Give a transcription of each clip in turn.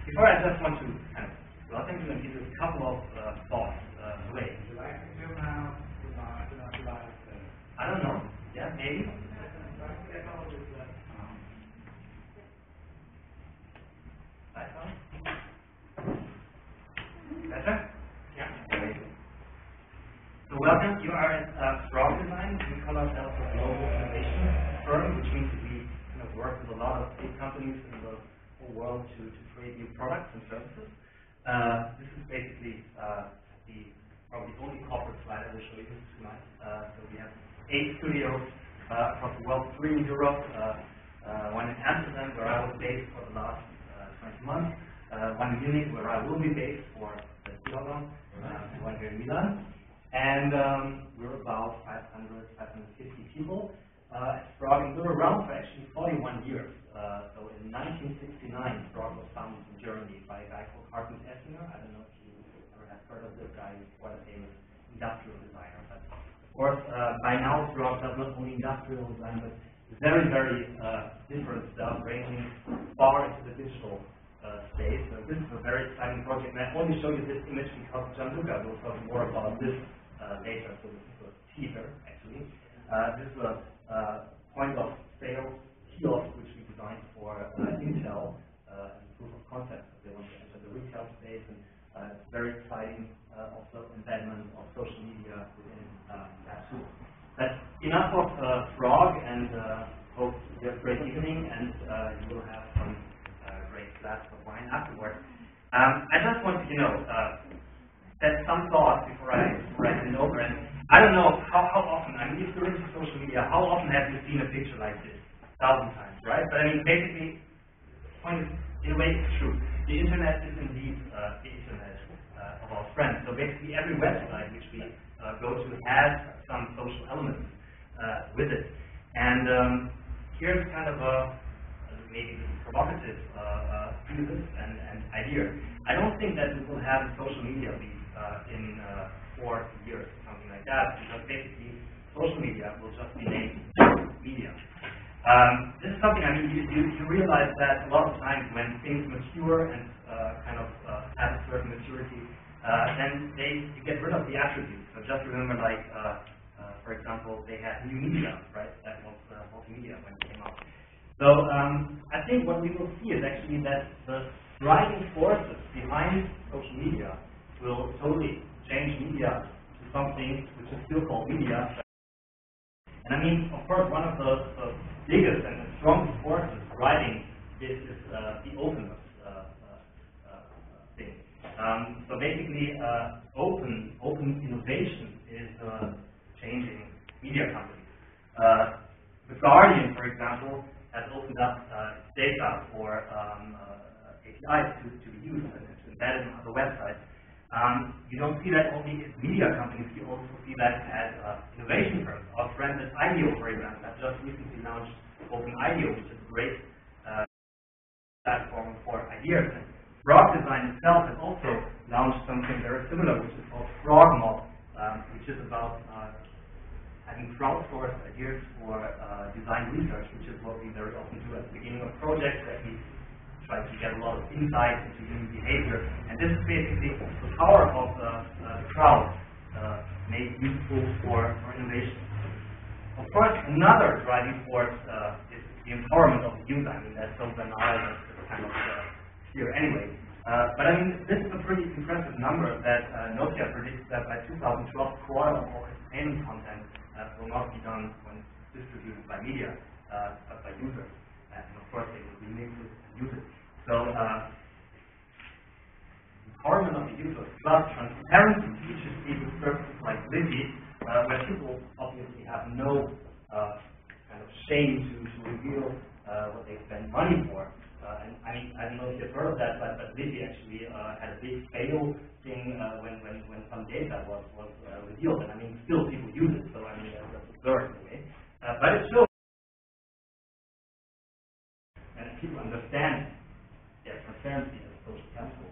Before I just want to kind of welcome you and give you a couple of thoughts away. Would you like to do now? I don't know. Yeah, maybe. Better? Yeah. So welcome. You are at Frog Design. We call ourselves a global innovation firm, which means that we kind of work with a lot of big companies in the whole world to create new products and services. This is basically probably the only corporate slide I will show you tonight. So we have 8 studios across the world, 3 in Europe, 1 in Amsterdam, where I was based for the last 20 months, 1 in Munich, where I will be based for the Milano, 1 here in Milan. And we're about 550 people. At Frog, and we were around for actually 41 years. So in 1969, Frog was founded in Germany by a guy called Hartmut Essinger. I don't know if you ever have heard of this guy. He's quite a famous industrial designer. But of course, by now, Frog does not only industrial design, but very, very different stuff, ranging far into the digital space. So this is a very exciting project. And I only show you this image because Gianluca will talk more about this later. So this is a teaser, actually. This is a point of sale kiosk which we designed for Intel as a proof of concept. They want to enter the retail space, and it's very exciting. Also embedment of social media within that tool. But enough of Frog, and hope you have a great evening, and you will have some great glass of wine afterwards. I just want to, set some thoughts before I hand over. And I don't know how often, I mean, if you're into social media, how often have you seen a picture like this? 1,000 times, right? But I mean, basically, the point is, in a way, it's true. The internet is indeed the internet of our friends. So basically, every website which we go to has some social elements with it. And here's kind of a maybe provocative thesis and idea. I don't think that we will have a social media lead in 4 years, something like that, because basically social media will just be named media. This is something, I mean, you realize that a lot of times when things mature and kind of have a certain maturity, then you get rid of the attributes. So just remember, like, for example, they had new media, right? That was multimedia when it came out. So I think what we will see is actually that the driving forces behind social media will totally change media to something which is still called media. And I mean, of course, one of the biggest and the strongest forces driving this is the openness thing. So basically, open innovation is changing media companies. The Guardian, for example, has opened up its data for APIs to be used and to embed in other websites. You don't see that only in media companies, you also see that as innovation firms. Our friends at IDEO, for example, have just recently launched Open IDEO, which is a great platform for ideas. And Frog Design itself has also launched something very similar, which is called FrogMob, which is about having crowdsourced ideas for design research, which is what we very often do at the beginning of projects, that we try to get a lot of insight into human behavior. And this is basically the power of the crowd made useful for innovation. Of course, another driving force is the empowerment of the user. I mean, that's so banal, that's kind of here anyway. But I mean, this is a pretty impressive number that Nokia predicts that by 2012, quarter of all entertainment content will not be done when distributed by media, but by users. And of course, they will remix it and use it. So, empowerment of the user plus transparency teaches people services like Lizzie, where people obviously have no kind of shame to reveal what they spend money for. And I mean, I don't know if you've heard of that, but Lizzie actually had a big fail thing when some data was revealed. And I mean, still people use it, so I mean, that's absurd in a way. But it shows, and people understand transparency as a social capital.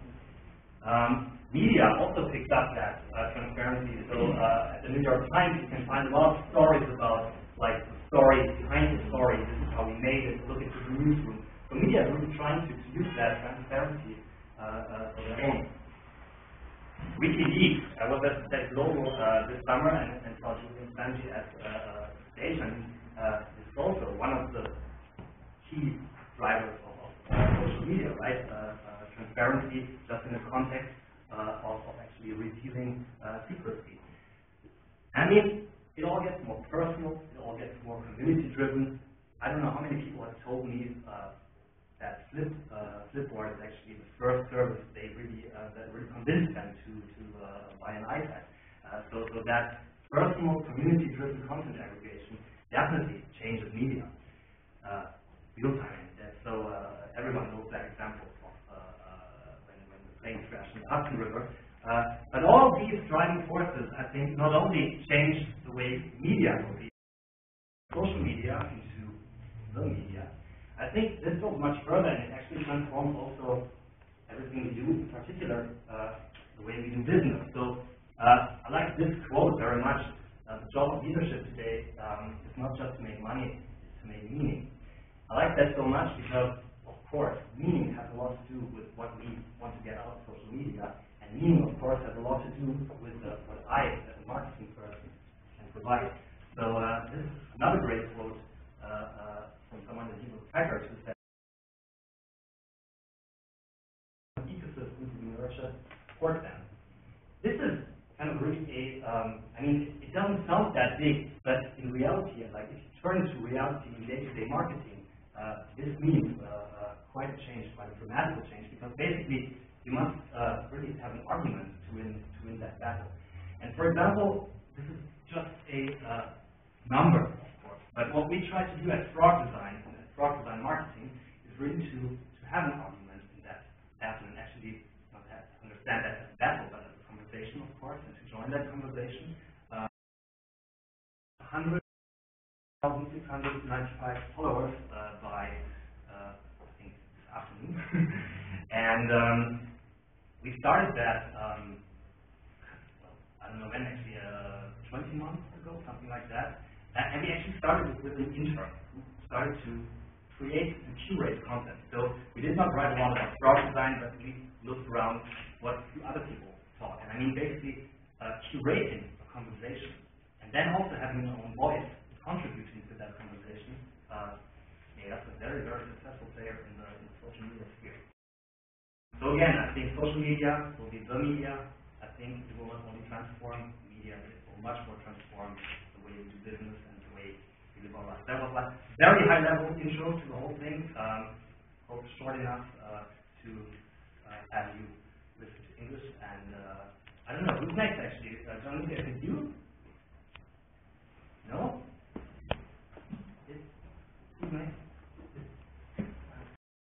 Media also picks up that transparency. So at the New York Times, you can find a lot of stories about, like, the story behind the story. This is how we made it. Look into the newsroom. So media is really trying to use that transparency for their own. WikiLeaks, I was at Global this summer and saw Julian Sanji at Station. This is also one of the key drivers of social media, right? Transparency, just in the context of actually revealing secrecy. I mean, it all gets more personal, it all gets more community-driven. I don't know how many people have told me that Flipboard is actually the first service that really convinced them to buy an iPad. So that personal, community-driven content aggregation definitely changes media. Real-time. So everyone knows that example of when the plane crashed in the Hudson River. But all of these driving forces, I think, not only change the way media will be, social media into the media. I think this goes much further, and it actually transforms also everything we do, in particular the way we do business. So I like this quote very much. The job of leadership today is not just to make money, it's to make meaning. I like that so much because, of course, meaning has a lot to do with what we want to get out of social media, and meaning, of course, has a lot to do with what I, as a marketing person, can provide. So this is another great quote from someone that he was Packard, who said, ecosystems we nurture support them. This is kind of really I mean, it doesn't sound that big, but in reality, and like if you turn it to reality in day-to-day marketing, this means quite a change, quite a dramatic change, because basically you must really have an argument to win that battle. And for example, this is just a number, of course, but what we try to do at Frog Design and at Frog Design Marketing is really to have an argument in that battle, and actually not have to understand that as a battle, but as a conversation, of course, and to join that conversation. 100,695 followers by I think this afternoon, and we started that. Well, I don't know when, actually 20 months ago, something like that. And we actually started with an intern who started to create and curate content. So we did not write a lot about product design, but we looked around what other people thought. And I mean, basically curating a conversation, and then also having your own voice, contributing to that conversation, made us a very, very successful player in the social media sphere. So again, I think social media will be the media. I think it will not only transform media, but it will much more transform the way we do business and the way we live our lives. That was like very high level intro to the whole thing. Hope short enough to have you listen to English. And I don't know, who's next actually? John,